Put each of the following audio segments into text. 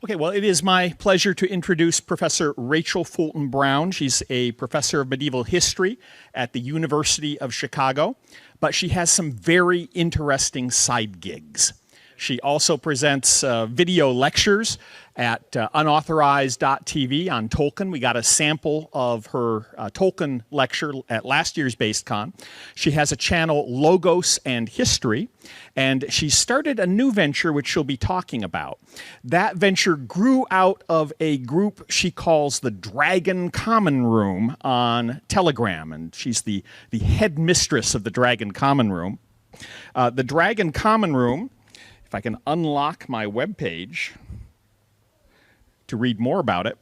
Okay, well, it is my pleasure to introduce Professor Rachel Fulton Brown. She's a professor of medieval history at the University of Chicago, but she has some very interesting side gigs. She also presents video lectures at unauthorized.tv on Tolkien. We got a sample of her Tolkien lecture at last year's BasedCon. She has a channel, Logos and History, and she started a new venture which she'll be talking about. That venture grew out of a group she calls the Dragon Common Room on Telegram, and she's the head mistress of the Dragon Common Room. The Dragon Common Room, if I can unlock my webpage to read more about it,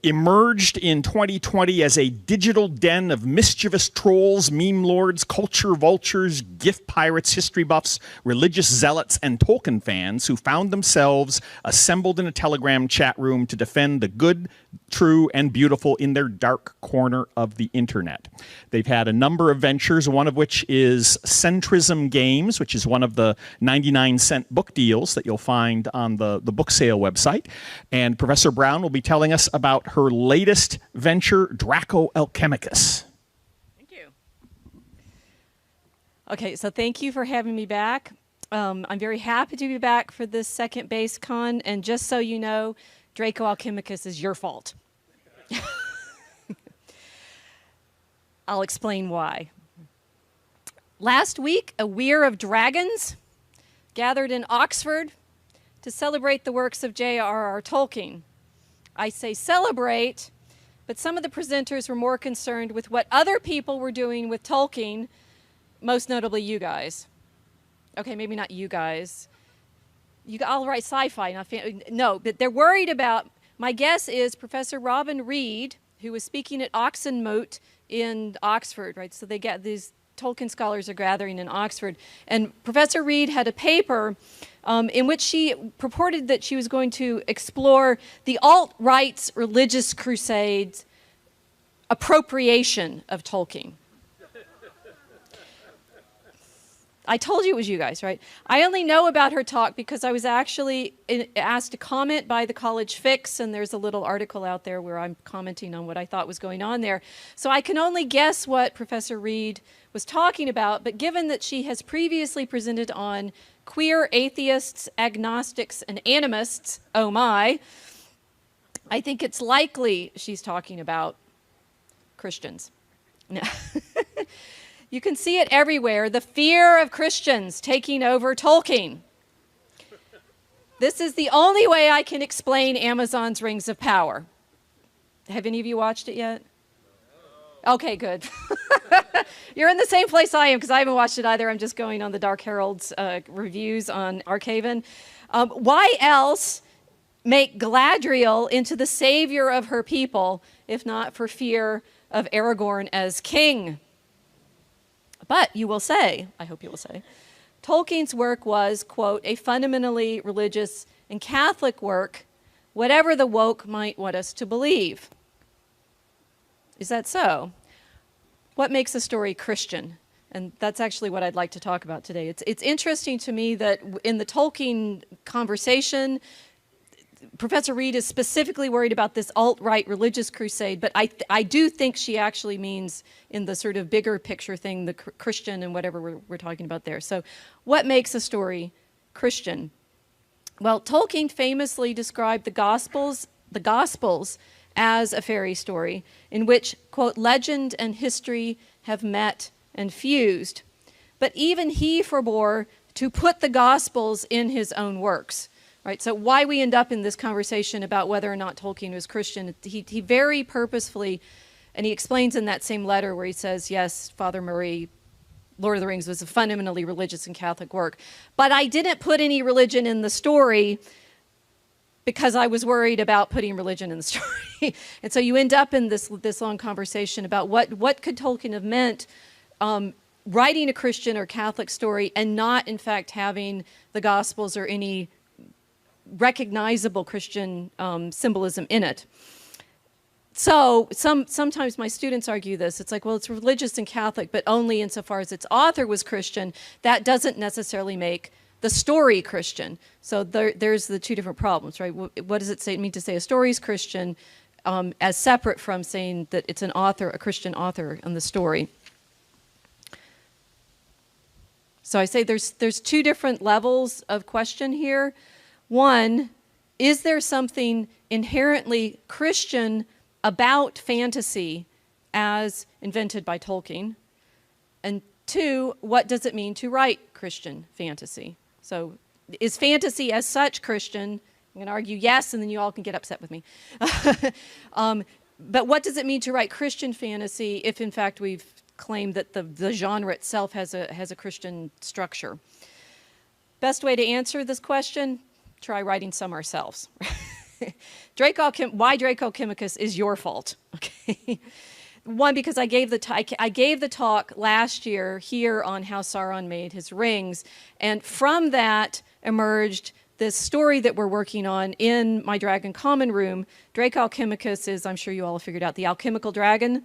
emerged in 2020 as a digital den of mischievous trolls, meme lords, culture vultures, gift pirates, history buffs, religious zealots, and Tolkien fans who found themselves assembled in a Telegram chat room to defend the good, true, and beautiful in their dark corner of the internet. They've had a number of ventures, one of which is Centrism Games, which is one of the 99-cent book deals that you'll find on the book sale website. And Professor Brown will be telling us about her latest venture, Draco Alchemicus. Thank you. Okay, so thank you for having me back. I'm very happy to be back for this second BasedCon, and just so you know, Draco Alchemicus is your fault. I'll explain why. Last week, a weir of dragons gathered in Oxford to celebrate the works of J.R.R. Tolkien. I say celebrate, but some of the presenters were more concerned with what other people were doing with Tolkien, most notably you guys. Okay, maybe not you guys. I'll write sci-fi, not no, but they're worried about, my guess is Professor Robin Reed, who was speaking at Oxenmote in Oxford, right? So they get these Tolkien scholars are gathering in Oxford. And Professor Reed had a paper in which she purported that she was going to explore the alt-right's religious crusades appropriation of Tolkien. I told you it was you guys, right? I only know about her talk because I was actually asked to comment by the College Fix, and there's a little article out there where I'm commenting on what I thought was going on there. So I can only guess what Professor Reed was talking about, but given that she has previously presented on queer atheists, agnostics, and animists, oh my, I think it's likely she's talking about Christians. No. You can see it everywhere, the fear of Christians taking over Tolkien. This is the only way I can explain Amazon's Rings of Power. Have any of you watched it yet? Okay, good. You're in the same place I am because I haven't watched it either. I'm just going on the Dark Herald's reviews on Archaven. Why else make Galadriel into the savior of her people if not for fear of Aragorn as king? But you will say, I hope you will say, Tolkien's work was, quote, a fundamentally religious and Catholic work, whatever the woke might want us to believe. Is that so? What makes a story Christian? And that's actually what I'd like to talk about today. It's interesting to me that in the Tolkien conversation, Professor Reed is specifically worried about this alt-right religious crusade, but I do think she actually means in the sort of bigger picture thing, the Christian and whatever we're talking about there. So what makes a story Christian? Well, Tolkien famously described the Gospels as a fairy story in which, quote, legend and history have met and fused. But even he forbore to put the Gospels in his own works. Right, so why we end up in this conversation about whether or not Tolkien was Christian, he very purposefully, and he explains in that same letter where he says, yes, Father Murray, Lord of the Rings was a fundamentally religious and Catholic work, but I didn't put any religion in the story because I was worried about putting religion in the story. And so you end up in this long conversation about what could Tolkien have meant writing a Christian or Catholic story and not, in fact, having the Gospels or any recognizable Christian symbolism in it. So sometimes my students argue this. It's like, well, it's religious and Catholic, but only insofar as its author was Christian. That doesn't necessarily make the story Christian. So there's the two different problems, right? What does it mean to say a story is Christian, as separate from saying that it's an author, a Christian author on the story? So I say there's two different levels of question here. One, is there something inherently Christian about fantasy as invented by Tolkien? And two, what does it mean to write Christian fantasy? So is fantasy as such Christian? I'm going to argue yes, and then you all can get upset with me. But what does it mean to write Christian fantasy if, in fact, we've claimed that the genre itself has a Christian structure? Best way to answer this question, try writing some ourselves. Why Draco Alchemicus is your fault. Okay. One, because I gave the talk last year here on how Sauron made his rings, and from that emerged this story that we're working on in my Dragon Common Room. Draco Alchemicus is, I'm sure you all have figured out, the alchemical dragon.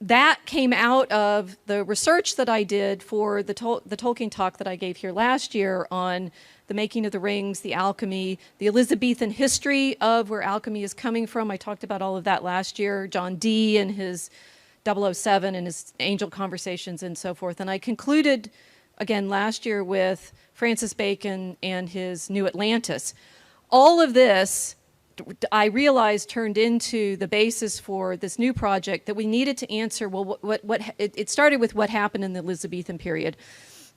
That came out of the research that I did for the Tolkien talk that I gave here last year on the making of the rings, the alchemy, the Elizabethan history of where alchemy is coming from. I talked about all of that last year. John Dee and his 007 and his angel conversations and so forth. And I concluded, again, last year with Francis Bacon and his New Atlantis. All of this, I realized, turned into the basis for this new project that we needed to answer. Well, it started with what happened in the Elizabethan period.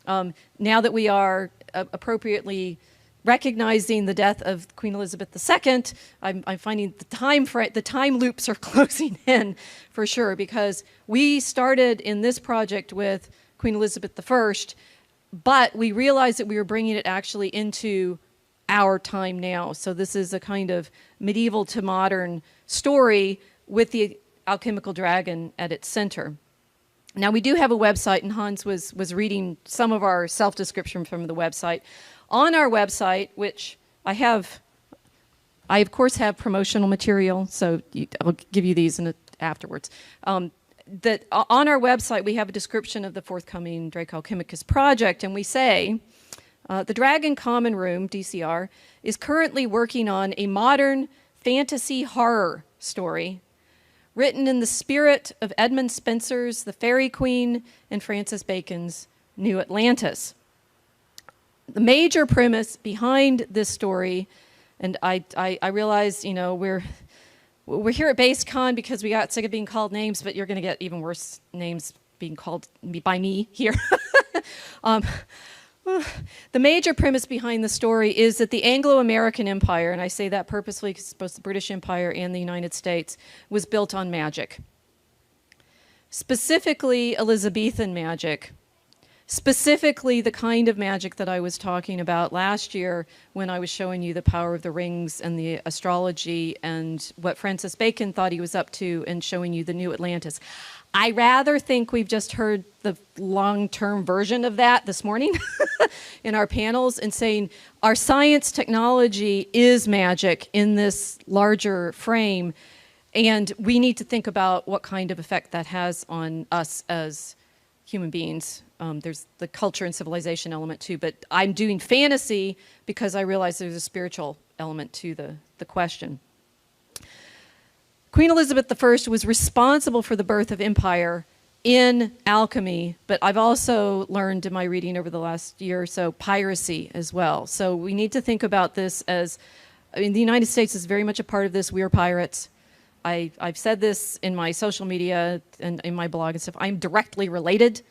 Now that we are appropriately recognizing the death of Queen Elizabeth II, I'm finding the time loops are closing in for sure, because we started in this project with Queen Elizabeth I, but we realized that we were bringing it actually into our time now. So this is a kind of medieval to modern story with the alchemical dragon at its center. Now, we do have a website, and Hans was reading some of our self-description from the website. On our website, which I of course have promotional material, so I'll give you these afterwards. That on our website, we have a description of the forthcoming Draco Alchemicus project, and we say, the Dragon Common Room, DCR, is currently working on a modern fantasy horror story written in the spirit of Edmund Spenser's The Fairy Queen and Francis Bacon's New Atlantis. The major premise behind this story, and I realize, you know, we're here at BasedCon because we got sick of being called names, but you're going to get even worse names being called by me here. The major premise behind the story is that the Anglo-American Empire, and I say that purposely because it's both the British Empire and the United States, was built on magic. Specifically Elizabethan magic. Specifically the kind of magic that I was talking about last year when I was showing you the power of the rings and the astrology and what Francis Bacon thought he was up to, and showing you the New Atlantis. I rather think we've just heard the long-term version of that this morning in our panels, and saying our science technology is magic in this larger frame, and we need to think about what kind of effect that has on us as human beings. There's the culture and civilization element too, but I'm doing fantasy because I realize there's a spiritual element to the question. Queen Elizabeth I was responsible for the birth of empire in alchemy, but I've also learned in my reading over the last year or so, piracy as well. So we need to think about this as, I mean, the United States is very much a part of this. We are pirates. I've said this in my social media and in my blog and stuff. I'm directly related,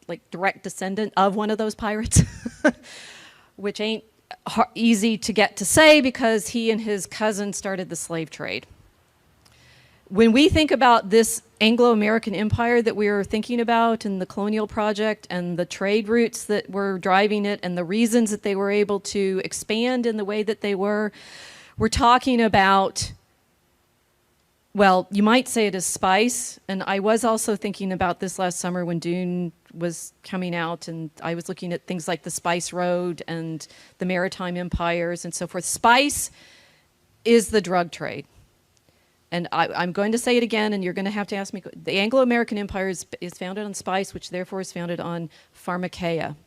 like direct descendant of one of those pirates, which ain't easy to get to say because he and his cousin started the slave trade. When we think about this Anglo-American empire that we are thinking about and the colonial project and the trade routes that were driving it and the reasons that they were able to expand in the way that they were, we're talking about, well, you might say it is spice. And I was also thinking about this last summer when Dune was coming out, and I was looking at things like the Spice Road and the maritime empires and so forth. Spice is the drug trade. And I'm going to say it again, and you're going to have to ask me. The Anglo-American Empire is founded on spice, which therefore is founded on pharmakeia.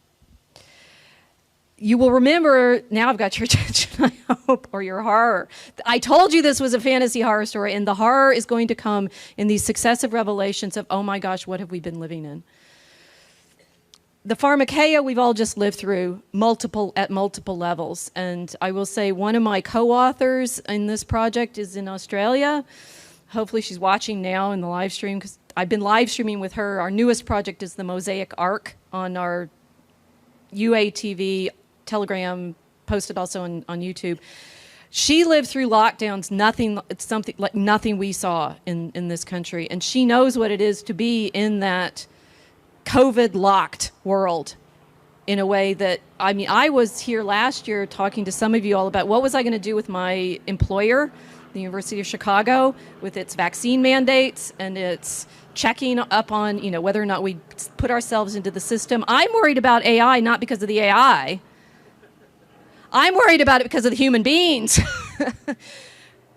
you will remember, now I've got your attention, I hope, or your horror. I told you this was a fantasy horror story, and the horror is going to come in these successive revelations of, oh my gosh, what have we been living in? The pharmakeia we've all just lived through at multiple levels. And I will say one of my co-authors in this project is in Australia. Hopefully she's watching now in the live stream, because I've been live streaming with her. Our newest project is the Mosaic Ark on our UATV Telegram, posted also on YouTube. She lived through lockdowns, something like nothing we saw in this country. And she knows what it is to be in that COVID locked world in a way that, I mean, I was here last year talking to some of you all about what was I going to do with my employer, the University of Chicago, with its vaccine mandates and its checking up on, you know, whether or not we put ourselves into the system. I'm worried about AI, not because of the AI. I'm worried about it because of the human beings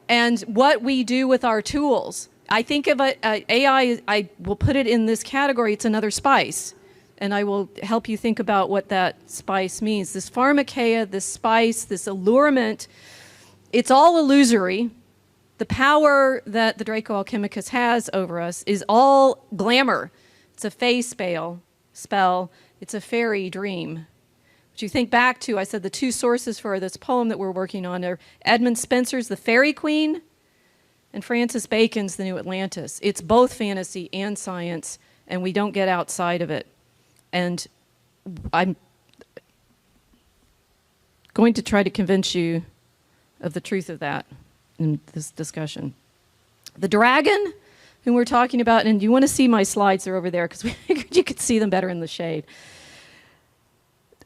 and what we do with our tools. I think of AI, I will put it in this category, it's another spice. And I will help you think about what that spice means. This pharmakeia, this spice, this allurement, it's all illusory. The power that the Draco Alchemicus has over us is all glamour. It's a fey spell. It's a fairy dream. But you think back to, I said the two sources for this poem that we're working on are Edmund Spenser's The Fairy Queen and Francis Bacon's The New Atlantis. It's both fantasy and science, and we don't get outside of it. And I'm going to try to convince you of the truth of that in this discussion. The dragon, whom we're talking about, and you want to see my slides, they're over there, because we figured you could see them better in the shade.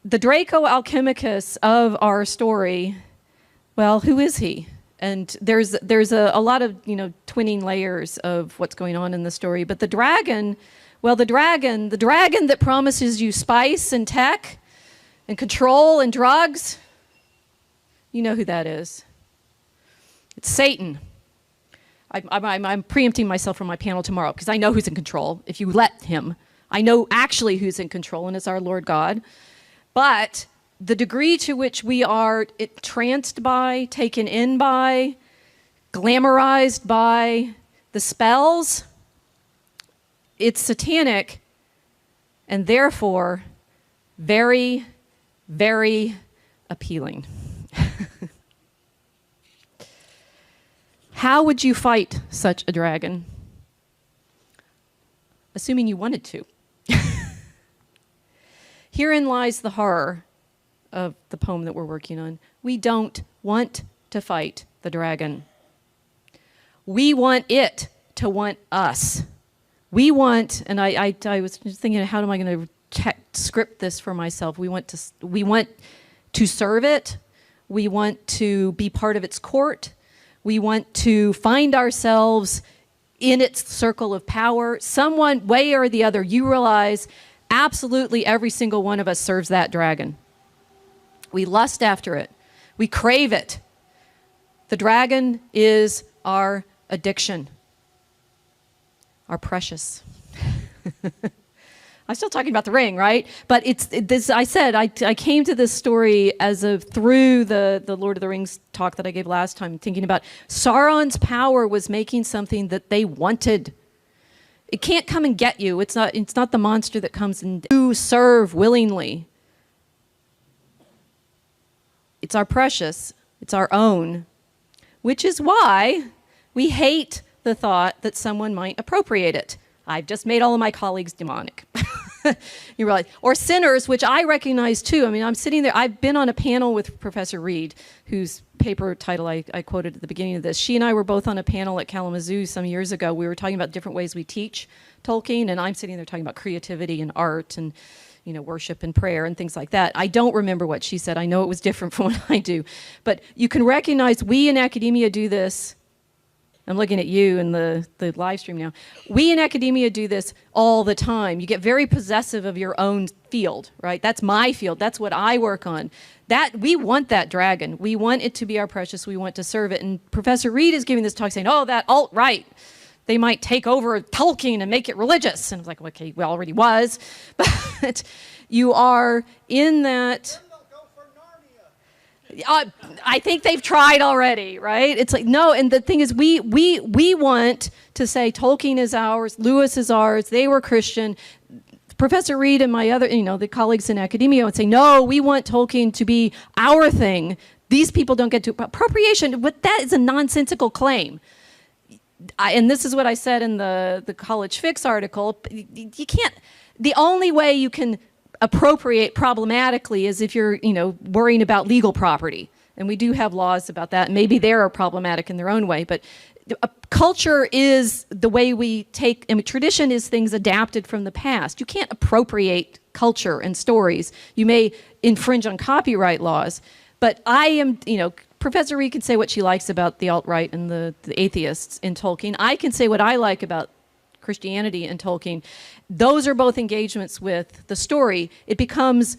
The Draco Alchemicus of our story, well, who is he? And there's a lot of, you know, twinning layers of what's going on in the story. But the dragon, well, the dragon that promises you spice and tech and control and drugs, you know who that is. It's Satan. I'm preempting myself from my panel tomorrow because I know who's in control, if you let him. I know actually who's in control, and it's our Lord God. But the degree to which we are tranced by, taken in by, glamorized by the spells, it's satanic, and therefore very, very appealing. How would you fight such a dragon? Assuming you wanted to. Herein lies the horror of the poem that we're working on. We don't want to fight the dragon. We want it to want us. We want, and I was just thinking, how am I going to script this for myself? We want to serve it. We want to be part of its court. We want to find ourselves in its circle of power. Someone, way or the other, you realize absolutely every single one of us serves that dragon. We lust after it. We crave it. The dragon is our addiction, our precious. I'm still talking about the ring, right? But it's this. I said I came to this story through the Lord of the Rings talk that I gave last time, thinking about Sauron's power was making something that they wanted. It can't come and get you. It's not the monster that comes and you serve willingly. It's our precious. It's our own, which is why we hate the thought that someone might appropriate it. I've just made all of my colleagues demonic. You realize, or sinners, which I recognize too. I mean, I'm sitting there. I've been on a panel with Professor Reed, whose paper title I quoted at the beginning of this. She and I were both on a panel at Kalamazoo some years ago. We were talking about different ways we teach Tolkien, and I'm sitting there talking about creativity and art and, you know, worship and prayer and things like that. I don't remember what she said. I know it was different from what I do. But you can recognize we in academia do this. I'm looking at you in the live stream now. We in academia do this all the time. You get very possessive of your own field, right? That's my field. That's what I work on. We want that dragon. We want it to be our precious. We want to serve it. And Professor Reed is giving this talk saying, oh, that alt-right, they might take over Tolkien and make it religious. And I was like, okay, well, already was. But you are in that... I think they've tried already, right? It's like, no, and the thing is, we want to say Tolkien is ours, Lewis is ours, they were Christian. Professor Reed and my other, the colleagues in academia would say, no, we want Tolkien to be our thing. These people don't get to appropriation, but that is a nonsensical claim. And this is what I said in the College Fix article. You can't, the only way you can appropriate problematically is if you're, worrying about legal property. And we do have laws about that. Maybe they're problematic in their own way, but culture is the way we take, tradition is things adapted from the past. You can't appropriate culture and stories. You may infringe on copyright laws, but I am, Professor Reed can say what she likes about the alt-right and the atheists in Tolkien. I can say what I like about Christianity and Tolkien. Those are both engagements with the story. It becomes,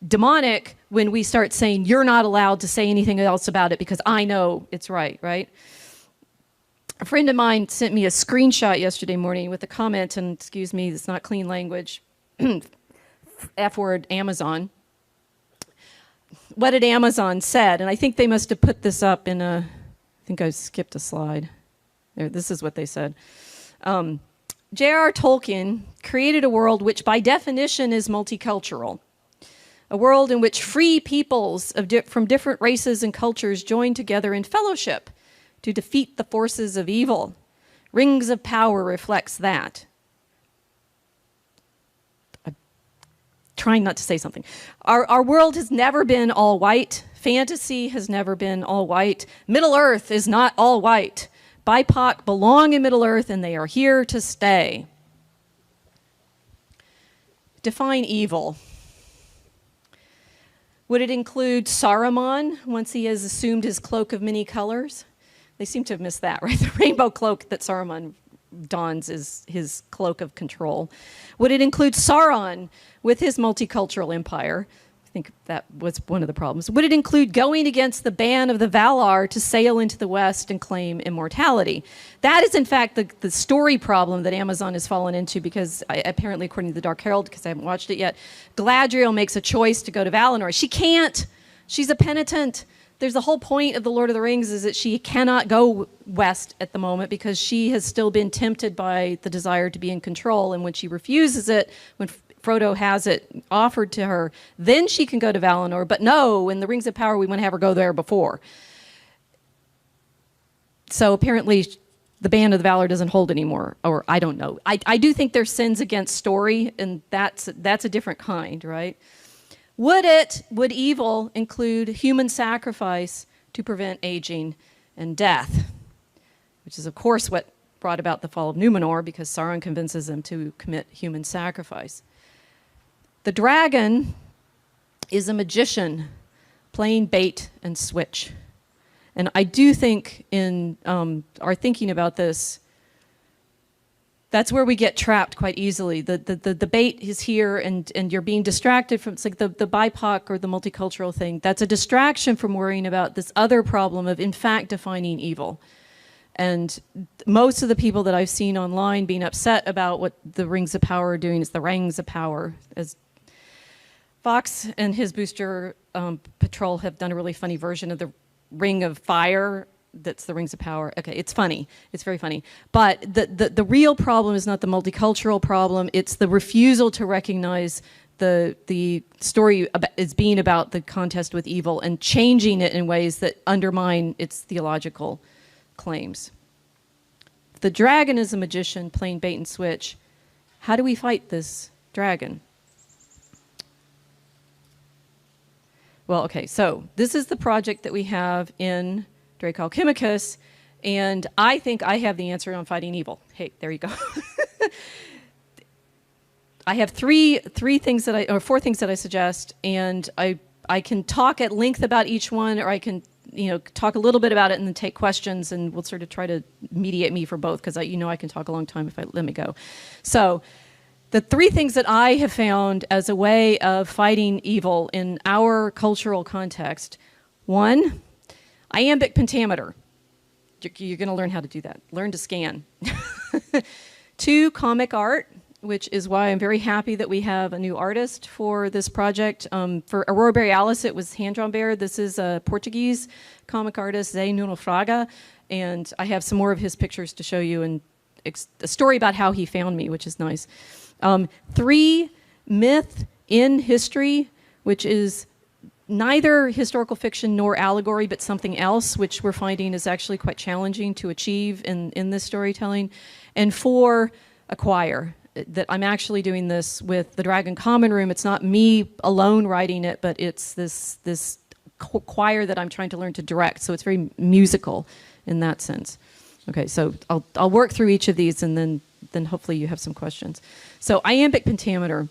demonic when we start saying, you're not allowed to say anything else about it because I know it's right? A friend of mine sent me a screenshot yesterday morning with a comment, and excuse me, it's not clean language, F word, Amazon. What had Amazon said? And I think they must have put this up in I think I skipped a slide. There, this is what they said. J.R.R. Tolkien created a world which by definition is multicultural. A world in which free peoples from different races and cultures join together in fellowship to defeat the forces of evil. Rings of Power reflects that. I'm trying not to say something. Our world has never been all white. Fantasy has never been all white. Middle Earth is not all white. BIPOC belong in Middle Earth and they are here to stay. Define evil. Would it include Saruman once he has assumed his cloak of many colors? They seem to have missed that, right? The rainbow cloak that Saruman dons is his cloak of control. Would it include Sauron with his multicultural empire? I think that was one of the problems. Would it include going against the ban of the Valar to sail into the West and claim immortality? That is, in fact, the story problem that Amazon has fallen into because, apparently, according to the Dark Herald, because I haven't watched it yet, Galadriel makes a choice to go to Valinor. She can't. She's a penitent. There's the whole point of The Lord of the Rings is that she cannot go west at the moment because she has still been tempted by the desire to be in control. And when she refuses it, when Frodo has it offered to her, then she can go to Valinor. But no, in the Rings of Power, we want to have her go there before. So apparently the Band of the Valar doesn't hold anymore, or I don't know. I do think there's sins against story, and that's a different kind, right? Would evil include human sacrifice to prevent aging and death? Which is, of course, what brought about the fall of Numenor, because Sauron convinces them to commit human sacrifice. The dragon is a magician playing bait and switch. And I do think in our thinking about this, that's where we get trapped quite easily. The bait is here and you're being distracted from, it's like the BIPOC or the multicultural thing. That's a distraction from worrying about this other problem of, in fact, defining evil. And most of the people that I've seen online being upset about what the Rings of Power are doing is the Rings of Power. As Fox and his booster patrol have done a really funny version of the Ring of Fire. That's the Rings of Power. Okay, it's funny. It's very funny. But the real problem is not the multicultural problem. It's the refusal to recognize the story as being about the contest with evil and changing it in ways that undermine its theological claims. The dragon is a magician playing bait and switch. How do we fight this dragon? Well, okay, so this is the project that we have in Draco Alchemicus, and I think I have the answer on fighting evil. Hey, there you go. I have four things that I suggest, and I can talk at length about each one, or I can talk a little bit about it and then take questions, and we'll sort of try to mediate me for both, because I can talk a long time if I let me go. So the three things that I have found as a way of fighting evil in our cultural context: one, iambic pentameter. You're going to learn how to do that. Learn to scan. Two, comic art. which is why I'm very happy that we have a new artist for this project. For Aurora Borealis, it was hand-drawn bear. This is a Portuguese comic artist, Zé Nuno Fraga, and I have some more of his pictures to show you and a story about how he found me, which is nice. 3, myth in history, which is neither historical fiction nor allegory, but something else, which we're finding is actually quite challenging to achieve in this storytelling. And 4, a choir. That I'm actually doing this with the Dragon Common Room. It's not me alone writing it, but it's this choir that I'm trying to learn to direct. So it's very musical in that sense. Okay, so I'll work through each of these, and then hopefully you have some questions. So iambic pentameter.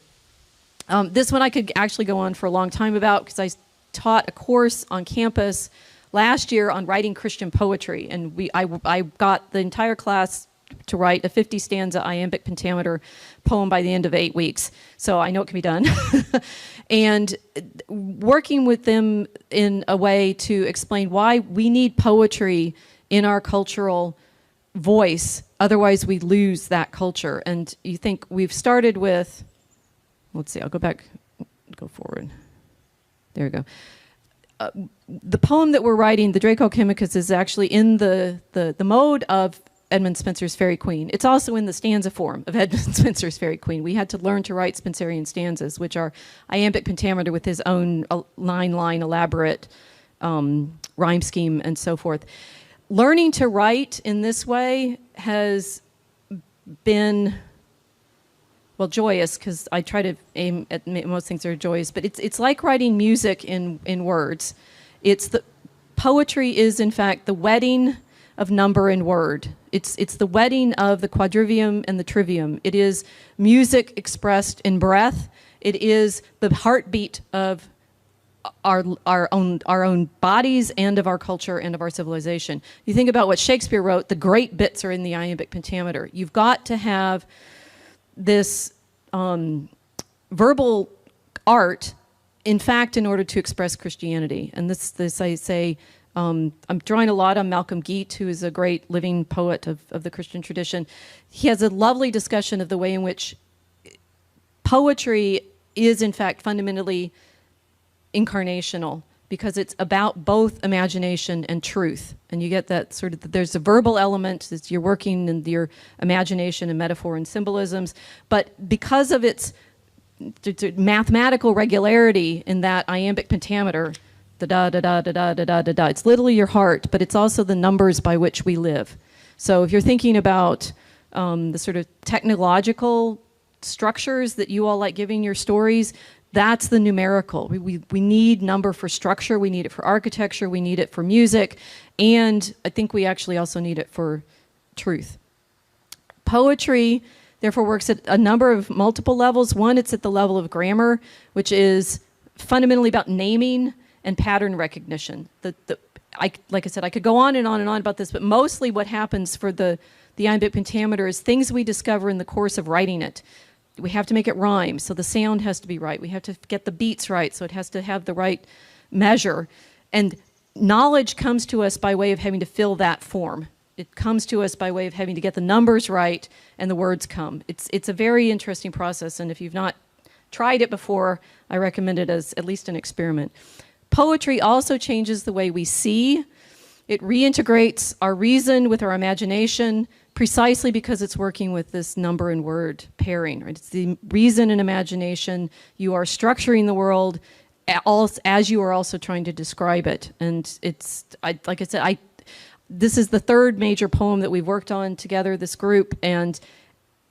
This one I could actually go on for a long time about, because I taught a course on campus last year on writing Christian poetry, and I got the entire class to write a 50-stanza iambic pentameter poem by the end of 8 weeks. So I know it can be done. And working with them in a way to explain why we need poetry in our cultural voice, otherwise we lose that culture. And you think we've started with, let's see, I'll go back, go forward. There we go. The poem that we're writing, the Draco Alchemicus, is actually in the mode of Edmund Spenser's Faerie Queene. It's also in the stanza form of Edmund Spenser's Faerie Queene. We had to learn to write Spenserian stanzas, which are iambic pentameter with his own line elaborate rhyme scheme and so forth. Learning to write in this way has been, well, joyous, because I try to aim at most things that are joyous, but it's like writing music in words. Poetry is, in fact, the wedding of number and word. It's the wedding of the quadrivium and the trivium. It is music expressed in breath. It is the heartbeat of our own bodies and of our culture and of our civilization. You think about what Shakespeare wrote, the great bits are in the iambic pentameter. You've got to have this verbal art, in fact, in order to express Christianity. And this I say, I'm drawing a lot on Malcolm Geet, who is a great living poet of the Christian tradition. He has a lovely discussion of the way in which poetry is, in fact, fundamentally incarnational, because it's about both imagination and truth. And you get that sort of, there's a verbal element, that you're working in your imagination and metaphor and symbolisms, but because of its mathematical regularity in that iambic pentameter, the da da da da da da da da da. It's literally your heart, but it's also the numbers by which we live. So if you're thinking about the sort of technological structures that you all like giving your stories, that's the numerical. We need number for structure, we need it for architecture, we need it for music, and I think we actually also need it for truth. Poetry, therefore, works at a number of multiple levels. One, it's at the level of grammar, which is fundamentally about naming and pattern recognition. Like I said, I could go on and on and on about this, but mostly what happens for the iambic pentameter is things we discover in the course of writing it. We have to make it rhyme, so the sound has to be right. We have to get the beats right, so it has to have the right measure. And knowledge comes to us by way of having to fill that form. It comes to us by way of having to get the numbers right, and the words come. It's a very interesting process, and if you've not tried it before, I recommend it as at least an experiment. Poetry also changes the way we see. It reintegrates our reason with our imagination, precisely because it's working with this number and word pairing. Right? It's the reason and imagination. You are structuring the world as you are also trying to describe it. And like I said, this is the third major poem that we've worked on together, this group, and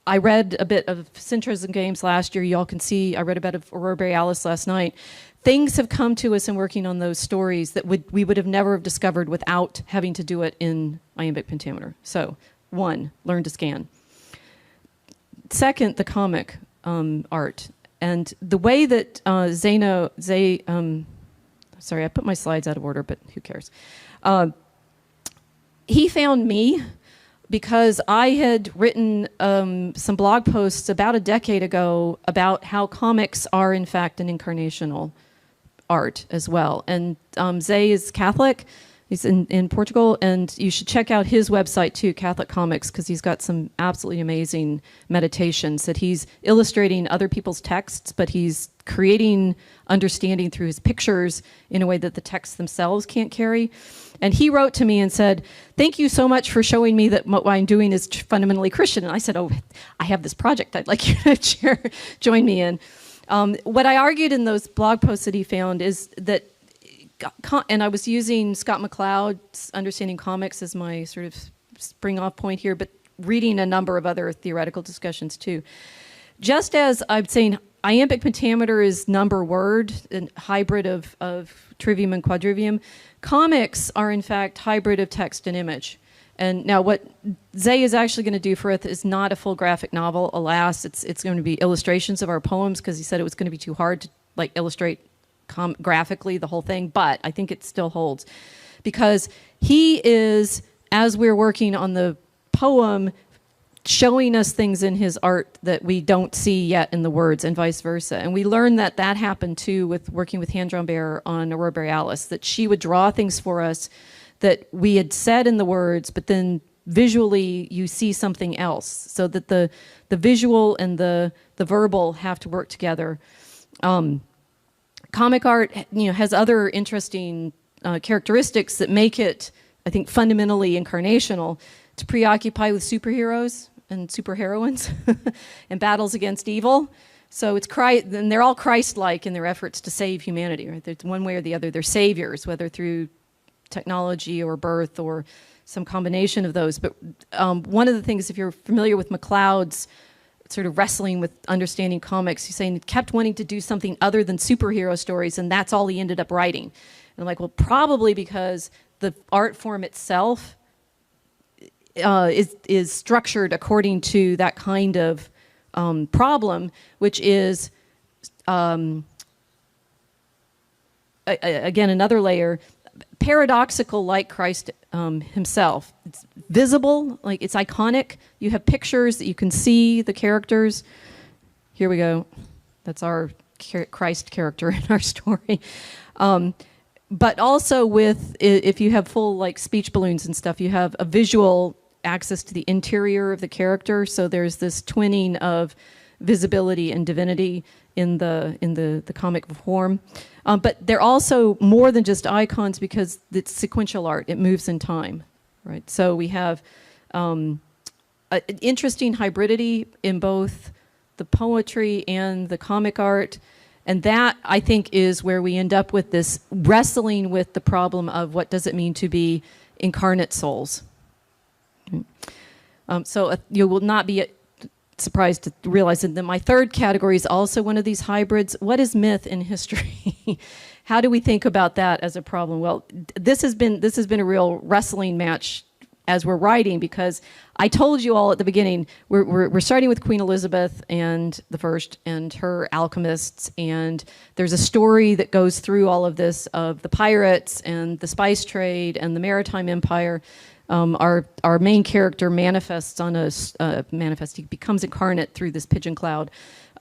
I read a bit of Sintra's and Games last year. Y'all can see, I read a bit of Aurora Borealis last night. Things have come to us in working on those stories that we would have never have discovered without having to do it in iambic pentameter. So, 1, learn to scan. Second, the comic art. And the way that sorry, I put my slides out of order, but who cares? He found me because I had written some blog posts about a decade ago about how comics are, in fact, an incarnational art as well. And Zay is Catholic, He's in Portugal, and you should check out his website too, Catholic Comics, because he's got some absolutely amazing meditations that he's illustrating other people's texts, but he's creating understanding through his pictures in a way that the texts themselves can't carry. And he wrote to me and said, "Thank you so much for showing me that what I'm doing is fundamentally Christian." And I said, "Oh, I have this project I'd like you to join me in." What I argued in those blog posts that he found is that, and I was using Scott McCloud's Understanding Comics as my sort of spring off point here, but reading a number of other theoretical discussions too. Just as I'm saying iambic pentameter is number word, and hybrid of trivium and quadrivium, comics are in fact hybrid of text and image. And now what Zay is actually going to do for us is not a full graphic novel, alas. It's going to be illustrations of our poems, because he said it was going to be too hard to like illustrate graphically the whole thing, but I think it still holds, because he is, as we're working on the poem, showing us things in his art that we don't see yet in the words, and vice versa. And we learned that that happened too with working with Hand Drawn Bear on Aurora Borealis, that she would draw things for us that we had said in the words, but then visually you see something else, so that the visual and the verbal have to work together. Comic art, has other interesting characteristics that make it, I think, fundamentally incarnational. It's preoccupied with superheroes and superheroines and battles against evil. So it's Christ, and they're all Christ-like in their efforts to save humanity. Right? There's one way or the other, they're saviors, whether through technology or birth or some combination of those. But one of the things, if you're familiar with McCloud's sort of wrestling with understanding comics, he's saying he kept wanting to do something other than superhero stories, and that's all he ended up writing. And I'm like, well, probably because the art form itself is structured according to that kind of problem, which is, again, another layer, paradoxical like Christ himself. It's visible, like it's iconic. You have pictures that you can see the characters. Here we go. That's our Christ character in our story. But also with, if you have full like speech balloons and stuff, you have a visual access to the interior of the character. So there's this twinning of visibility and divinity in the comic form. But they're also more than just icons, because it's sequential art. It moves in time, right? So we have an interesting hybridity in both the poetry and the comic art. And that, I think, is where we end up with this wrestling with the problem of what does it mean to be incarnate souls. So you will not be surprised to realize that my third category is also one of these hybrids. What is myth in history? How do we think about that as a problem? Well, this has been a real wrestling match as we're writing, because I told you all at the beginning, we're starting with Queen Elizabeth and the First and her alchemists, and there's a story that goes through all of this of the pirates and the spice trade and the maritime empire. Our main character manifests he becomes incarnate through this pigeon cloud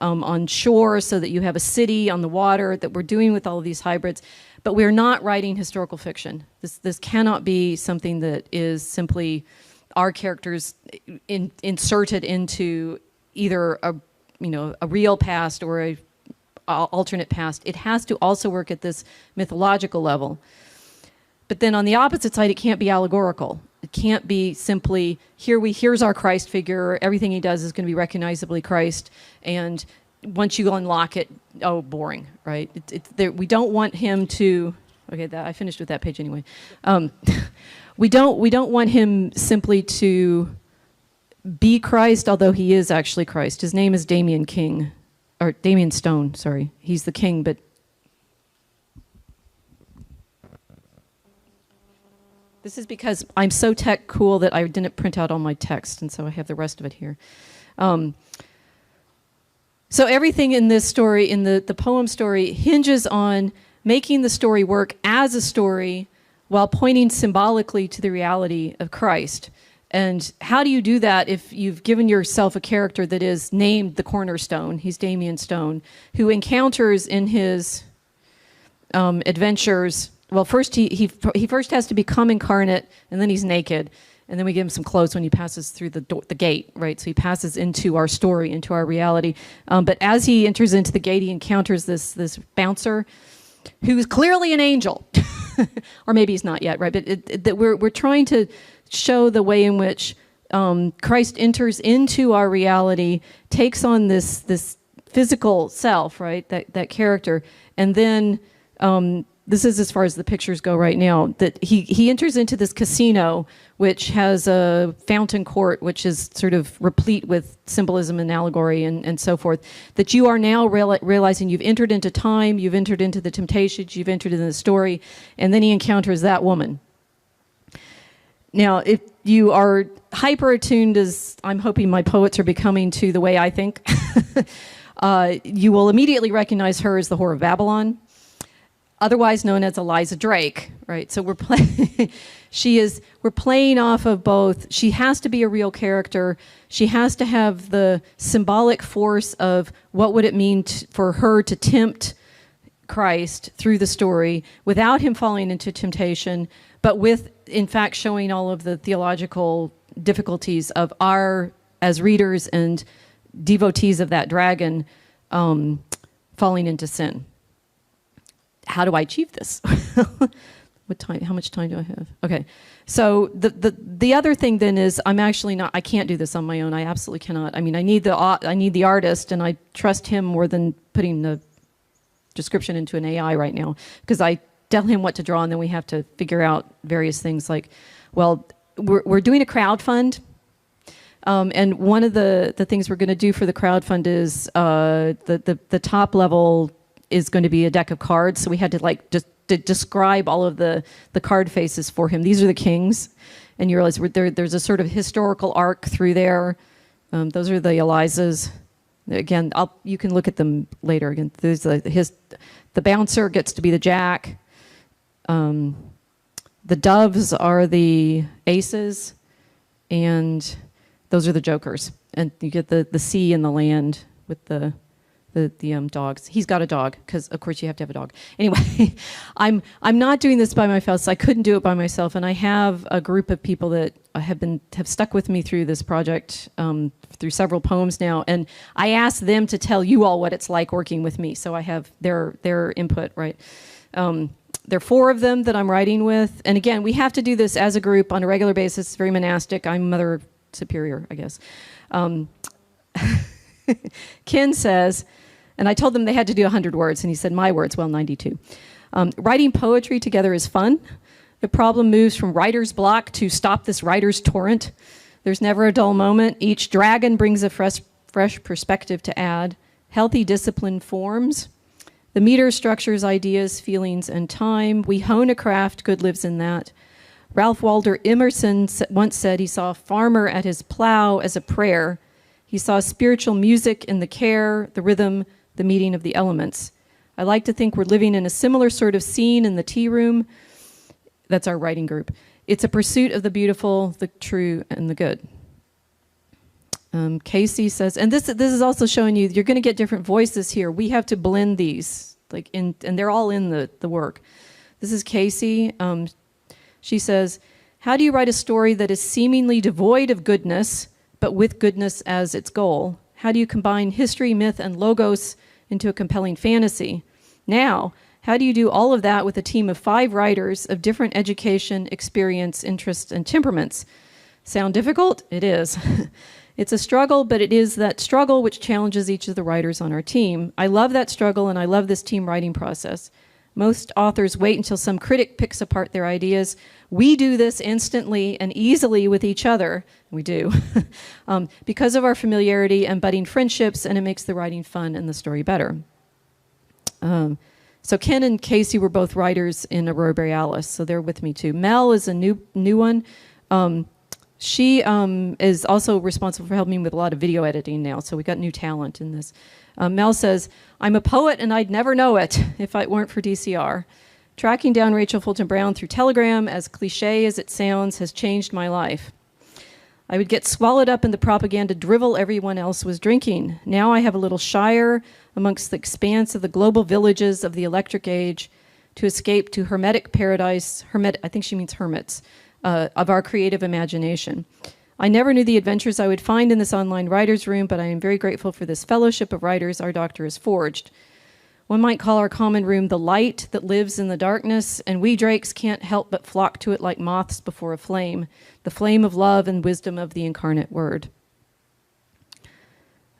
on shore, so that you have a city on the water that we're doing with all of these hybrids. But we're not writing historical fiction. This cannot be something that is simply our characters inserted into either a real past or a alternate past. It has to also work at this mythological level. But then on the opposite side, it can't be allegorical. It can't be simply, here's our Christ figure, everything he does is going to be recognizably Christ, and once you unlock it, oh, boring, right? We don't want him to, okay, I finished with that page anyway. We don't want him simply to be Christ, although he is actually Christ. His name is Damien Stone, sorry. He's the king, but this is because I'm so tech cool that I didn't print out all my text, and so I have the rest of it here. So everything in this story, in the poem story, hinges on making the story work as a story while pointing symbolically to the reality of Christ. And how do you do that if you've given yourself a character that is named the Cornerstone? He's Damien Stone, who encounters in his adventures well, first he first has to become incarnate, and then he's naked, and then we give him some clothes when he passes through the gate, right? So he passes into our story, into our reality. But as he enters into the gate, he encounters this bouncer, who's clearly an angel, or maybe he's not yet, right? But we're trying to show the way in which Christ enters into our reality, takes on this physical self, right? That character, and then this is as far as the pictures go right now. That he enters into this casino, which has a fountain court, which is sort of replete with symbolism and allegory and so forth. That you are now realizing you've entered into time, you've entered into the temptations, you've entered into the story, and then he encounters that woman. Now, if you are hyper attuned, as I'm hoping my poets are becoming, to the way I think, you will immediately recognize her as the Whore of Babylon, otherwise known as Eliza Drake, right? So we're playing off of both. She has to be a real character. She has to have the symbolic force of what would it mean for her to tempt Christ through the story without him falling into temptation, but with, in fact, showing all of the theological difficulties of our, as readers and devotees of that dragon, falling into sin. How do I achieve this? What time? How much time do I have? Okay. So the other thing then is I can't do this on my own. I absolutely cannot. I mean, I need the artist, and I trust him more than putting the description into an AI right now, because I tell him what to draw, and then we have to figure out various things like, well, we're doing a crowdfund. And one of the things we're going to do for the crowdfund is the top level is going to be a deck of cards. So we had to just to describe all of the card faces for him. These are the kings, and you realize there's a sort of historical arc through there. Those are the Elizas. Again, you can look at them later. Again, there's the bouncer gets to be the jack. The doves are the aces, and those are the jokers. And you get the sea and the land with the dogs. He's got a dog, because of course you have to have a dog. Anyway, I'm not doing this by myself. So I couldn't do it by myself, and I have a group of people that have stuck with me through this project, through several poems now, and I asked them to tell you all what it's like working with me. So I have their input, right? There are 4 of them that I'm writing with, and again, we have to do this as a group on a regular basis. It's very monastic. I'm Mother Superior, I guess. Ken says, and I told them they had to do 100 words, and he said, my words, well, 92. Writing poetry together is fun. The problem moves from writer's block to stop this writer's torrent. There's never a dull moment. Each dragon brings a fresh perspective to add. Healthy discipline forms. The meter structures ideas, feelings, and time. We hone a craft, good lives in that. Ralph Waldo Emerson once said he saw a farmer at his plow as a prayer. He saw spiritual music in the care, the rhythm, the meeting of the elements. I like to think we're living in a similar sort of scene in the tea room. That's our writing group. It's a pursuit of the beautiful, the true, and the good. Casey says, and this is also showing you, you're going to get different voices here. We have to blend these, and they're all in the work. This is Casey. She says, how do you write a story that is seemingly devoid of goodness, but with goodness as its goal? How do you combine history, myth, and logos into a compelling fantasy? Now, how do you do all of that with a team of 5 writers of different education, experience, interests, and temperaments? Sound difficult? It is. It's a struggle, but it is that struggle which challenges each of the writers on our team. I love that struggle, and I love this team writing process. Most authors wait until some critic picks apart their ideas. We do this instantly and easily with each other. We do. Because of our familiarity and budding friendships, and it makes the writing fun and the story better. So Ken and Casey were both writers in Aurora Borealis, so they're with me too. Mel is a new one. She is also responsible for helping me with a lot of video editing now, so we got new talent in this. Mel says, I'm a poet and I'd never know it if it weren't for DCR. Tracking down Rachel Fulton Brown through Telegram, as cliche as it sounds, has changed my life. I would get swallowed up in the propaganda drivel everyone else was drinking. Now I have a little shire amongst the expanse of the global villages of the electric age to escape to hermetic paradise, I think she means hermits, of our creative imagination. I never knew the adventures I would find in this online writer's room, but I am very grateful for this fellowship of writers our doctor has forged. One might call our common room the light that lives in the darkness, and we Drakes can't help but flock to it like moths before a flame, the flame of love and wisdom of the incarnate word.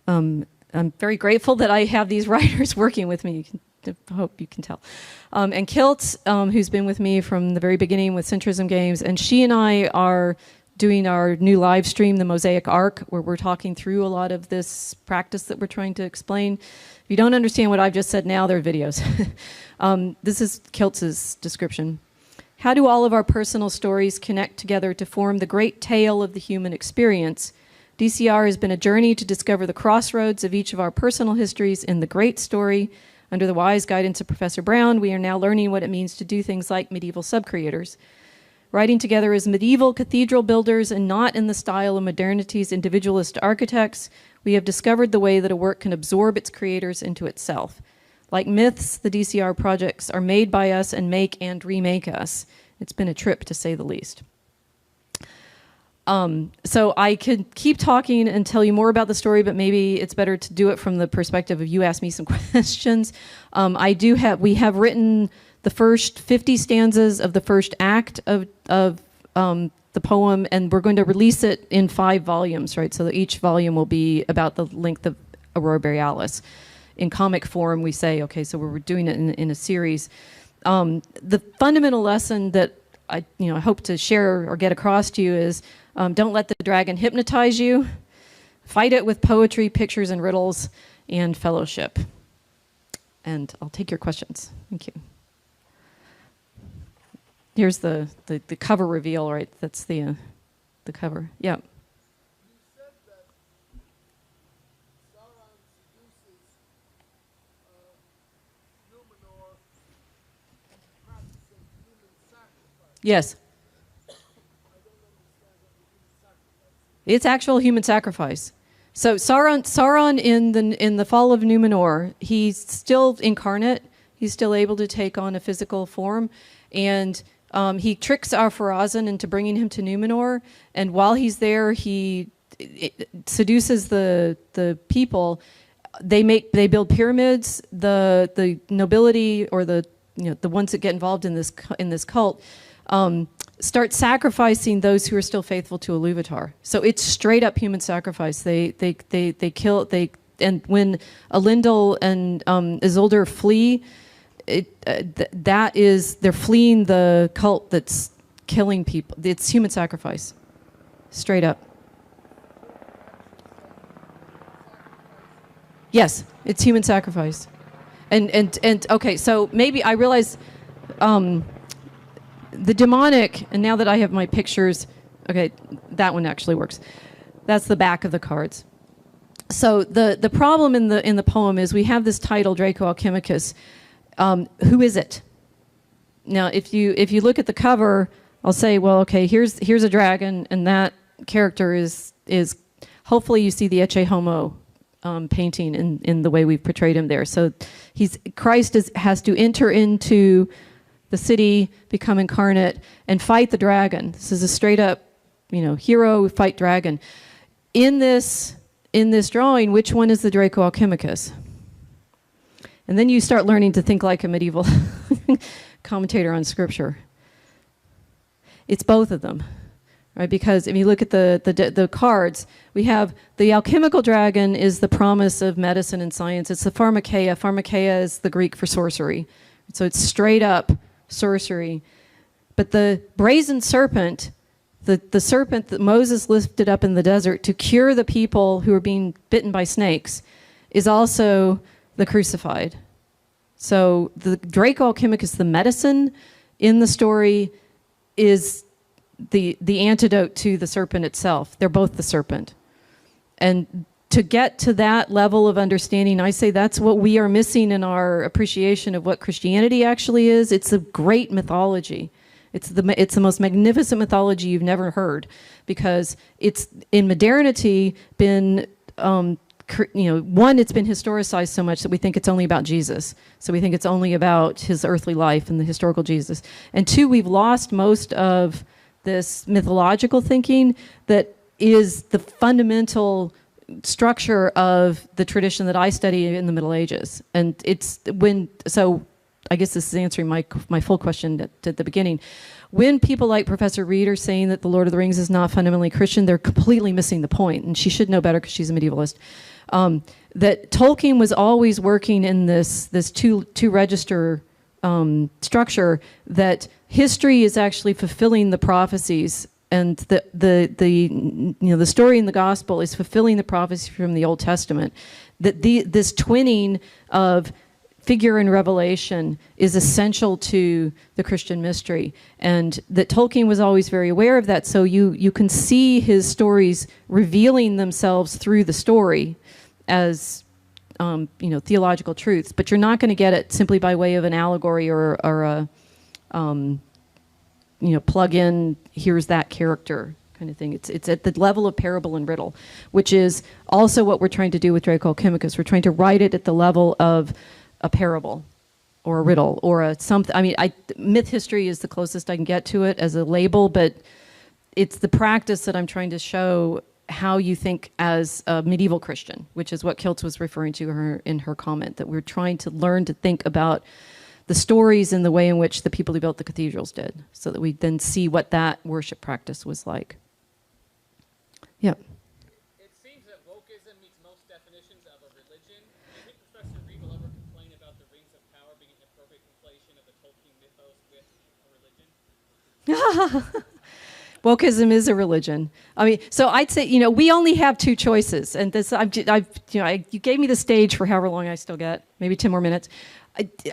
I'm very grateful that I have these writers working with me. I hope you can tell. And Kilt, who's been with me from the very beginning with Centrism Games, and she and I are doing our new live stream, The Mosaic Arc, where we're talking through a lot of this practice that we're trying to explain. If you don't understand what I've just said now, there are videos. This is Kilt's description. How do all of our personal stories connect together to form the great tale of the human experience? DCR has been a journey to discover the crossroads of each of our personal histories in the great story. Under the wise guidance of Professor Brown, we are now learning what it means to do things like medieval subcreators. Writing together as medieval cathedral builders and not in the style of modernity's individualist architects, we have discovered the way that a work can absorb its creators into itself. Like myths, the DCR projects are made by us and make and remake us. It's been a trip, to say the least. So I could keep talking and tell you more about the story, but maybe it's better to do it from the perspective of you ask me some questions. We have written the first 50 stanzas of the first act of the poem, and we're going to release it in 5 volumes, right? So that each volume will be about the length of Aurora Borealis. In comic form, we say, okay, so we're doing it in a series. The fundamental lesson that I hope to share or get across to you is don't let the dragon hypnotize you. Fight it with poetry, pictures, and riddles, and fellowship. And I'll take your questions. Thank you. Here's the cover reveal, right? That's the cover. Yeah. You said that Sauron seduces Numenor into practicing human sacrifice. Yes. I don't understand what the human sacrifice is. It's actual human sacrifice. So Sauron in the fall of Numenor, he's still incarnate. He's still able to take on a physical form, and he tricks Ar-Pharazôn into bringing him to Numenor. And while he's there, he seduces the people. They build pyramids. The nobility, or the ones that get involved in this cult, start sacrificing those who are still faithful to Iluvatar. So it's straight up human sacrifice. They kill. And when Elendil and Isildur flee, they're fleeing the cult that's killing people. It's human sacrifice, straight up. Yes, it's human sacrifice. And okay, so maybe I realize the demonic, and now that I have my pictures, okay, that one actually works. That's the back of the cards. So the problem in the poem is we have this title, Draco Alchemicus. Who is it? Now, if you look at the cover, I'll say, well, okay, here's a dragon, and that character is hopefully you see the Ecce Homo painting in the way we've portrayed him there. So Christ has to enter into the city, become incarnate, and fight the dragon. This is a straight up, hero fight dragon. In this drawing, which one is the Draco Alchemicus? And then you start learning to think like a medieval commentator on scripture. It's both of them, right? Because if you look at the cards, we have the alchemical dragon is the promise of medicine and science. It's the pharmakeia. Pharmakeia is the Greek for sorcery. So it's straight up sorcery. But the brazen serpent, the serpent that Moses lifted up in the desert to cure the people who are being bitten by snakes, is also the crucified. So the Draco Alchemicus, the medicine in the story, is the antidote to the serpent itself. They're both the serpent. And to get to that level of understanding, I say that's what we are missing in our appreciation of what Christianity actually is. It's a great mythology. It's the most magnificent mythology you've never heard, because it's in modernity been one, it's been historicized so much that we think it's only about Jesus. So we think it's only about his earthly life and the historical Jesus. And two, we've lost most of this mythological thinking that is the fundamental structure of the tradition that I study in the Middle Ages. And so I guess this is answering my full question at the beginning. When people like Professor Reed are saying that The Lord of the Rings is not fundamentally Christian, they're completely missing the point, and she should know better because she's a medievalist. That Tolkien was always working in this two register structure, that history is actually fulfilling the prophecies, and the story in the gospel is fulfilling the prophecy from the Old Testament. That this twinning of figure and revelation is essential to the Christian mystery, and that Tolkien was always very aware of that. So you can see his stories revealing themselves through the story as theological truths, but you're not going to get it simply by way of an allegory or a plug in, here's that character kind of thing. It's at the level of parable and riddle, which is also what we're trying to do with Draco Alchemicus. We're trying to write it at the level of a parable or a riddle or a something. I mean, myth history is the closest I can get to it as a label, but it's the practice that I'm trying to show how you think as a medieval Christian, which is what Kiltz was referring to in her comment, that we're trying to learn to think about the stories in the way in which the people who built the cathedrals did, so that we then see what that worship practice was like. Yeah. It seems that wokeism meets most definitions of a religion. Do you think Professor Reed will ever complain about the Rings of Power being an appropriate conflation of the Tolkien mythos with a religion? Wokeism is a religion. I mean, so I'd say, we only have two choices, and this, you gave me the stage for however long I still get, maybe 10 more minutes.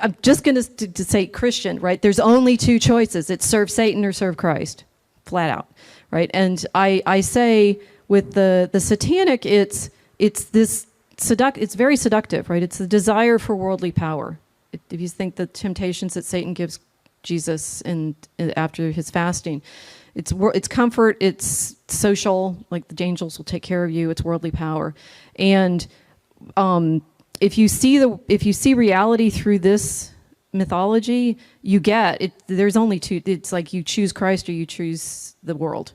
I'm just going to say Christian, right? There's only two choices. It's serve Satan or serve Christ, flat out, right? And I say with the satanic, it's very seductive, right? It's the desire for worldly power. If you think the temptations that Satan gives Jesus after his fasting, it's comfort, it's social, like the angels will take care of you, it's worldly power. And if you see reality through this mythology, you get it. There's only two. It's like you choose Christ or you choose the world.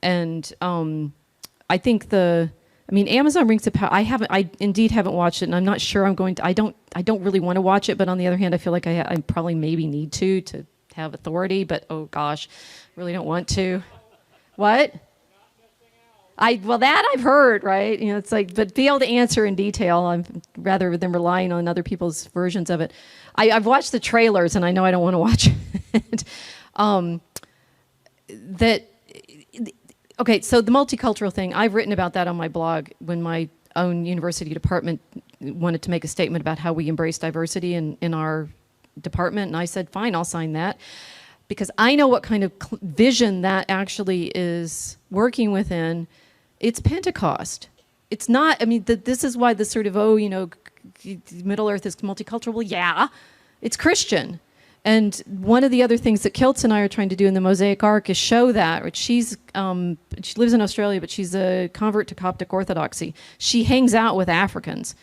And I think Amazon Rings of Power. I indeed haven't watched it, and I'm not sure I'm going to. I don't really want to watch it, but on the other hand, I feel like I probably maybe need to have authority. But oh gosh, really don't want to. What? That I've heard, right? It's like, but be able to answer in detail, rather than relying on other people's versions of it. I've watched the trailers, and I know I don't want to watch it. Okay, so the multicultural thing, I've written about that on my blog when my own university department wanted to make a statement about how we embrace diversity in our department, and I said, fine, I'll sign that. Because I know what kind of vision that actually is working within. It's Pentecost. It's not, this is why the sort of, Middle Earth is multicultural. Well, yeah, it's Christian. And one of the other things that Kiltz and I are trying to do in the Mosaic Ark is show that. Right? She lives in Australia, but she's a convert to Coptic Orthodoxy. She hangs out with Africans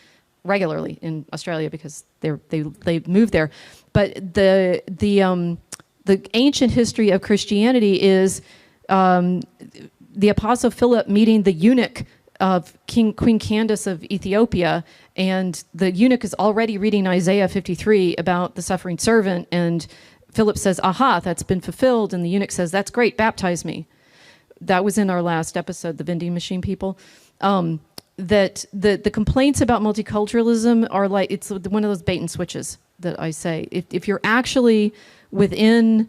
regularly in Australia because they moved there. But the ancient history of Christianity is the Apostle Philip meeting the eunuch of Queen Candace of Ethiopia, and the eunuch is already reading Isaiah 53 about the suffering servant, and Philip says, aha, that's been fulfilled, and the eunuch says, that's great, baptize me. That was in our last episode, the vending machine people. That the complaints about multiculturalism are like, it's one of those bait and switches that I say. If you're actually within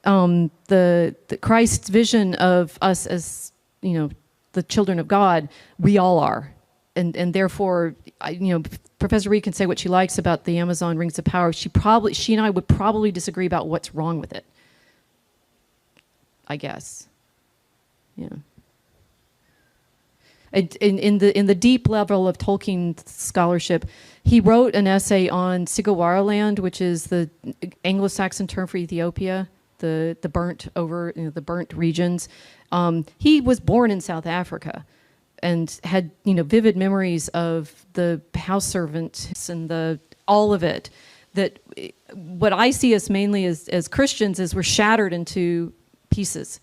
the Christ's vision of us as, the children of God, we all are. And therefore, Professor Reed can say what she likes about the Amazon Rings of Power. She and I would probably disagree about what's wrong with it, I guess. Yeah. In the deep level of Tolkien scholarship, he wrote an essay on Sigawaraland, which is the Anglo-Saxon term for Ethiopia, the burnt regions. He was born in South Africa, and had, vivid memories of the house servants and all of it. That what I see us mainly as Christians is we're shattered into pieces.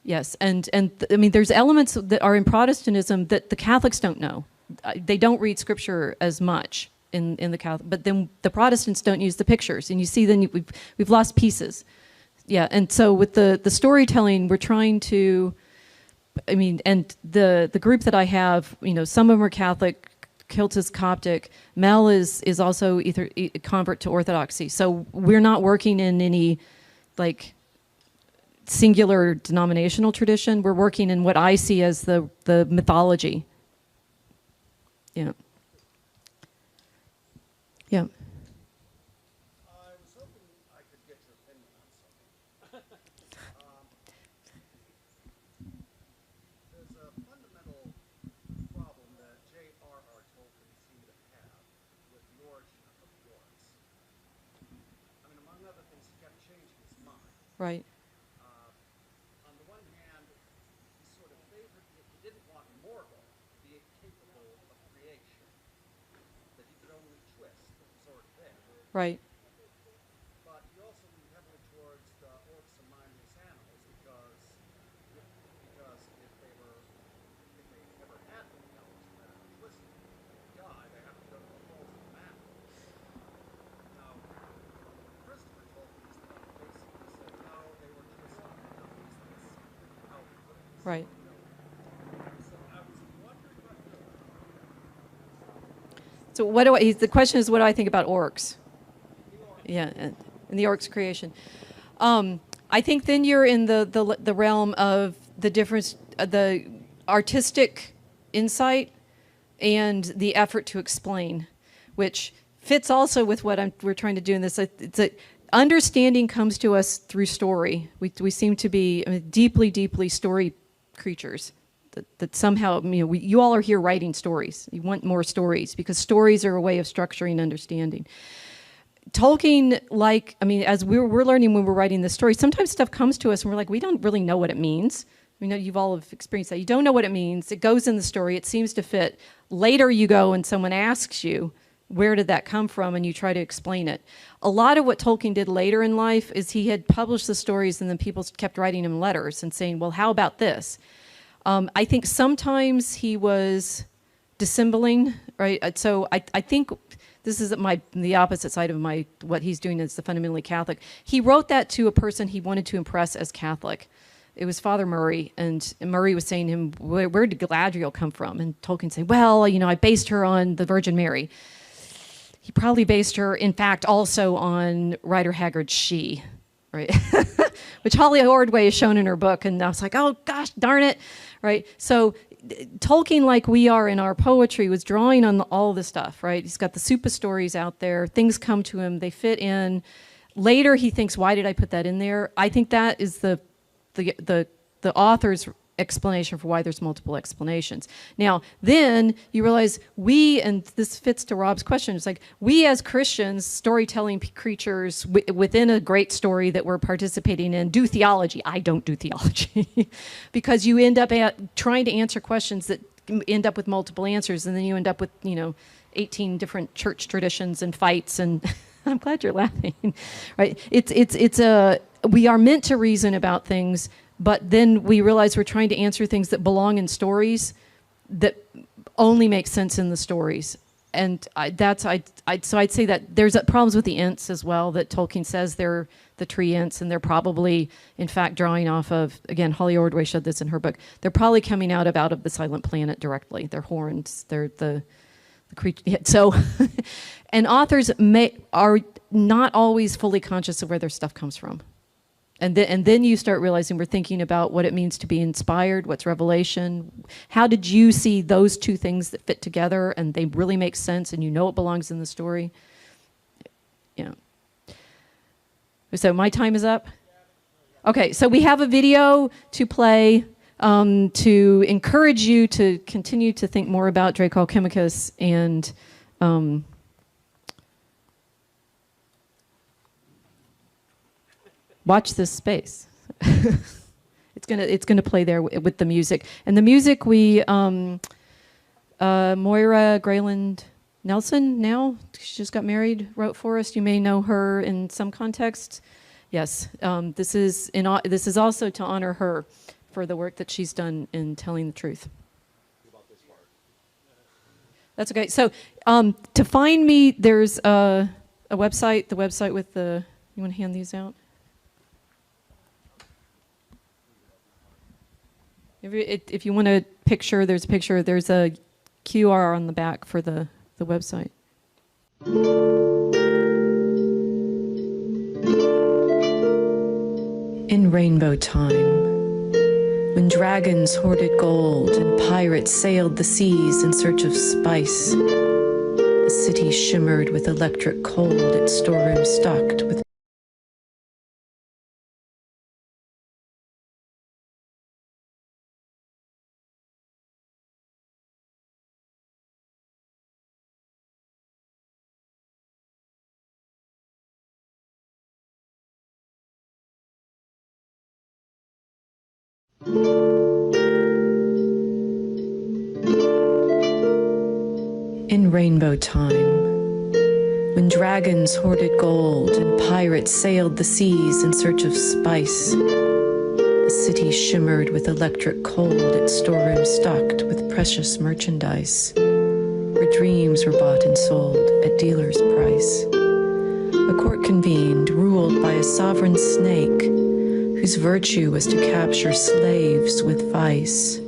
Yes, and I mean, there's elements that are in Protestantism that the Catholics don't know. They don't read Scripture as much in the Catholic, but then the Protestants don't use the pictures, and you see then we've lost pieces. Yeah, and so with the storytelling, we're trying to, I mean, and the group that I have, some of them are Catholic, Kilt is Coptic, Mel is also either a convert to Orthodoxy. So we're not working in any like singular denominational tradition. We're working in what I see as the mythology. Yeah. Yeah. I was hoping I could get your opinion on something. There's a fundamental problem that J.R.R. Tolkien seemed to have with the origin of the orcs. I mean, among other things, he kept changing his mind. Right. On the one hand, he sort of favored, he didn't want Morgul to be capable of creation, that he could only twist what was already there. Right. But he also leaned heavily towards the orcs and mindless animals because if they ever had the intelligence that are twisted and die, they have to go to the halls of the man. Now, Christopher Tolkien is the one who basically said, no, they were twisted enough. That's how he put it. Right. So I was wondering about you. So the question is, what do I think about orcs? Yeah, and the orcs creation. I think then you're in the realm of the difference, the artistic insight and the effort to explain, which fits also with what we're trying to do in this. It's a, understanding comes to us through story. We seem to be deeply, deeply story creatures. That somehow, you all are here writing stories. You want more stories because stories are a way of structuring understanding. Tolkien, as we're learning when we're writing this story, sometimes stuff comes to us and we're like, we don't really know what it means. We know you've all have experienced that. You don't know what it means. It goes in the story. It seems to fit. Later you go and someone asks you, where did that come from? And you try to explain it. A lot of what Tolkien did later in life is he had published the stories and then people kept writing him letters and saying, well, how about this? I think sometimes he was dissembling, right? So I think this is the opposite side of what he's doing is the fundamentally Catholic. He wrote that to a person he wanted to impress as Catholic. It was Father Murray, and Murray was saying to him, where did Galadriel come from? And Tolkien said, well, I based her on the Virgin Mary. He probably based her, in fact, also on Rider Haggard's She, right? Which Holly Ordway is shown in her book, and I was like, oh gosh, darn it, right? So Tolkien, like we are in our poetry, was drawing on all this stuff, right? He's got the super stories out there. Things come to him. They fit in. Later, he thinks, why did I put that in there? I think that is the author's explanation for why there's multiple explanations. Now, then you realize and this fits to Rob's question, it's like we as Christians, storytelling creatures within a great story that we're participating in, do theology. I don't do theology because you end up trying to answer questions that end up with multiple answers, and then you end up with 18 different church traditions and fights, and I'm glad you're laughing, right? We are meant to reason about things, but then we realize we're trying to answer things that belong in stories that only make sense in the stories. And so I'd say that there's problems with the Ents as well, that Tolkien says they're the tree Ents, and they're probably, in fact, drawing off of, again, Holly Ordway showed this in her book, they're probably coming out of the Silent Planet directly. They're horns, they're the creature. So, and authors are not always fully conscious of where their stuff comes from. And then you start realizing we're thinking about what it means to be inspired, what's revelation. How did you see those two things that fit together and they really make sense and it belongs in the story? Yeah. So my time is up? Okay, so we have a video to play to encourage you to continue to think more about Draco Alchemicus and watch this space. It's it's gonna play there with the music. And the music we Moira Grayland Nelson, now she just got married, wrote for us. You may know her in some contexts. Yes, this is also to honor her for the work that she's done in telling the truth. That's okay. So to find me, there's a website. The website with the. You want to hand these out? If you want a picture, there's a picture. There's a QR on the back for the website. In rainbow time, when dragons hoarded gold and pirates sailed the seas in search of spice, the city shimmered with electric cold, its storeroom stocked with in rainbow time, when dragons hoarded gold and pirates sailed the seas in search of spice, the city shimmered with electric cold, its storeroom stocked with precious merchandise, where dreams were bought and sold at dealer's price. A court convened, ruled by a sovereign snake, whose virtue was to capture slaves with vice.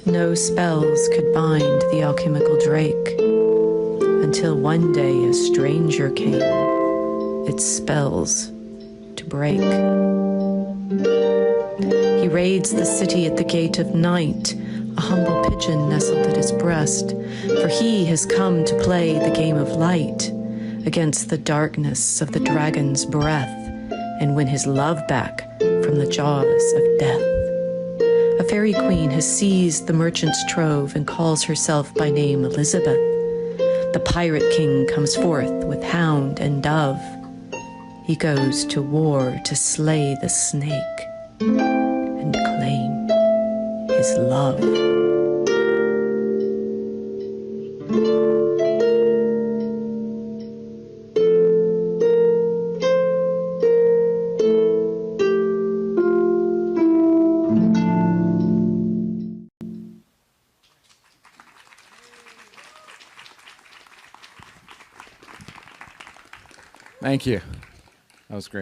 No spells could bind the alchemical Drake, until one day a stranger came, its spells to break. He raids the city at the gate of night, a humble pigeon nestled at his breast, for he has come to play the game of light against the darkness of the dragon's breath, and win his love back from the jaws of death. A fairy queen has seized the merchant's trove and calls herself by name Elizabeth. The pirate king comes forth with hound and dove. He goes to war to slay the snake and claim his love. Thank you. That was great.